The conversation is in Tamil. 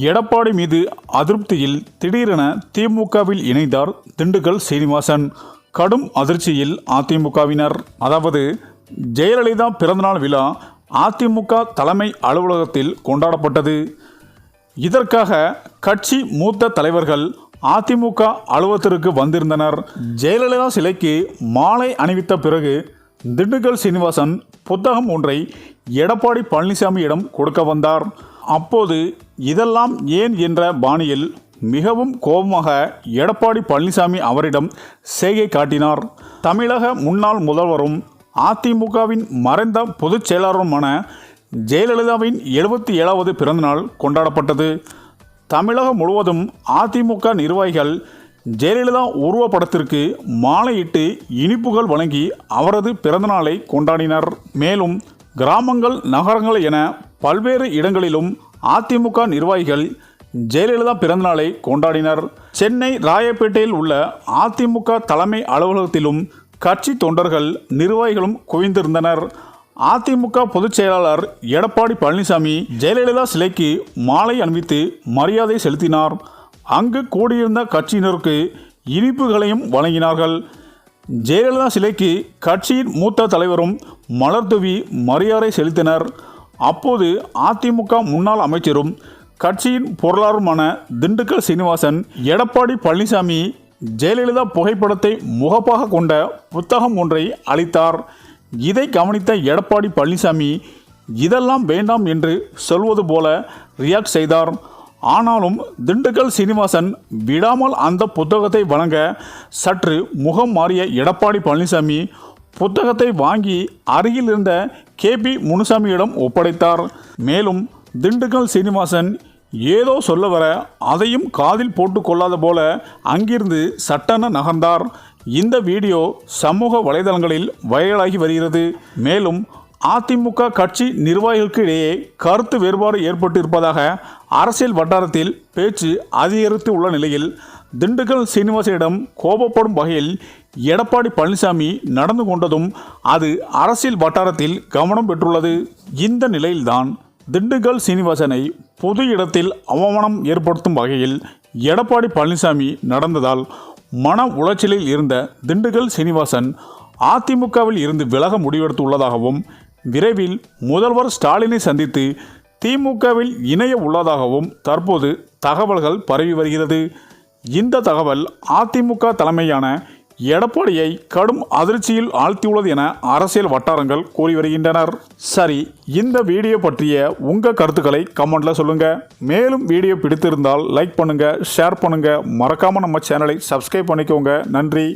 எடப்பாடி மீது அதிருப்தியில் திடீரென திமுகவில் இணைந்தார் திண்டுக்கல் சீனிவாசன். கடும் அதிர்ச்சியில் அதிமுகவினர். அதாவது ஜெயலலிதா பிறந்தநாள் விழா அதிமுக தலைமை அலுவலகத்தில் கொண்டாடப்பட்டது. இதற்காக கட்சி மூத்த தலைவர்கள் அதிமுக அலுவலகத்திற்கு வந்திருந்தனர். ஜெயலலிதா சிலைக்கு மாலை அணிவித்த பிறகு திண்டுக்கல் சீனிவாசன் புத்தகம் ஒன்றை எடப்பாடி பழனிசாமியிடம் கொடுக்க வந்தார். அப்போது இதெல்லாம் ஏன் என்ற பாணியில் மிகவும் கோபமாக எடப்பாடி பழனிசாமி அவரிடம் செய்கை காட்டினார். தமிழக முன்னாள் முதல்வரும் அதிமுகவின் மறைந்த பொதுச் செயலாளருமான ஜெயலலிதாவின் 77வது பிறந்தநாள் கொண்டாடப்பட்டது. தமிழகம் முழுவதும் அதிமுக நிர்வாகிகள் ஜெயலலிதா உருவப்படத்திற்கு மாலையிட்டு இனிப்புகள் வழங்கி அவரது பிறந்தநாளை கொண்டாடினர். மேலும் கிராமங்கள், நகரங்கள் என பல்வேறு இடங்களிலும் அதிமுக நிர்வாகிகள் ஜெயலலிதா பிறந்தநாளை கொண்டாடினர். சென்னை ராயப்பேட்டையில் உள்ள அதிமுக தலைமை அலுவலகத்திலும் கட்சி தொண்டர்கள், நிர்வாகிகளும் குவிந்திருந்தனர். அதிமுக பொதுச் செயலாளர் எடப்பாடி பழனிசாமி ஜெயலலிதா சிலைக்கு மாலை அணிவித்து மரியாதை செலுத்தினார். அங்கு கூடியிருந்த கட்சியினருக்கு இனிப்புகளையும் வழங்கினார்கள். ஜெயலலிதா சிலைக்கு கட்சியின் மூத்த தலைவரும் மலர் தூவி மரியாதை செலுத்தினர். அப்போது அதிமுக முன்னாள் அமைச்சரும் கட்சியின் பொருளாளருமான திண்டுக்கல் சீனிவாசன் எடப்பாடி பழனிசாமி ஜெயலலிதா புகைப்படத்தை முகப்பாக கொண்ட புத்தகம் ஒன்றை அளித்தார். இதை கவனித்த எடப்பாடி பழனிசாமி இதெல்லாம் வேண்டாம் என்று சொல்வது போல ரியாக்ட் செய்தார். ஆனாலும் திண்டுக்கல் சீனிவாசன் விடாமல் அந்த புத்தகத்தை வழங்க சற்று முகம் மாறிய எடப்பாடி பழனிசாமி புத்தகத்தை வாங்கி அருகில் இருந்த KP முனுசாமியிடம் ஒப்படைத்தார். மேலும் திண்டுக்கல் சீனிவாசன் ஏதோ சொல்ல வர அதையும் காதில் போட்டு கொள்ளாத போல அங்கிருந்து சட்டென நகர்ந்தார். இந்த வீடியோ சமூக வலைதளங்களில் வைரலாகி வருகிறது. மேலும் அதிமுக கட்சி நிர்வாகிகளுக்கு இடையே கருத்து வேறுபாடு ஏற்பட்டிருப்பதாக அரசியல் வட்டாரத்தில் பேச்சு அதிகரித்து உள்ள நிலையில் திண்டுக்கல் சீனிவாசனிடம் கோபப்படும் வகையில் எடப்பாடி பழனிசாமி நடந்து கொண்டதும் அது அரசியல் வட்டாரத்தில் கவனம் பெற்றுள்ளது. இந்த நிலையில்தான் திண்டுக்கல் சீனிவாசனை பொது இடத்தில் அவமானம் ஏற்படுத்தும் வகையில் எடப்பாடி பழனிசாமி நடந்ததால் மன உளைச்சலில் இருந்த திண்டுக்கல் சீனிவாசன் அதிமுகவில் இருந்து விலக முடிவெடுத்து உள்ளதாகவும் விரைவில் முதல்வர் ஸ்டாலினை சந்தித்து திமுகவில் இணைய உள்ளதாகவும் தற்போது தகவல்கள் பரவி வருகிறது. இந்த தகவல் அதிமுக தலைமையான எடப்பாடியை கடும் அதிர்ச்சியில் ஆழ்த்தியுள்ளது என அரசியல் வட்டாரங்கள் கூறி வருகின்றனர். சரி, இந்த வீடியோ பற்றிய உங்கள் கருத்துக்களை கமெண்ட்ல சொல்லுங்க. மேலும் வீடியோ பிடித்திருந்தால் லைக் பண்ணுங்க, ஷேர் பண்ணுங்க, மறக்காம நம்ம சேனலை சப்ஸ்கிரைப் பண்ணிக்கோங்க. நன்றி.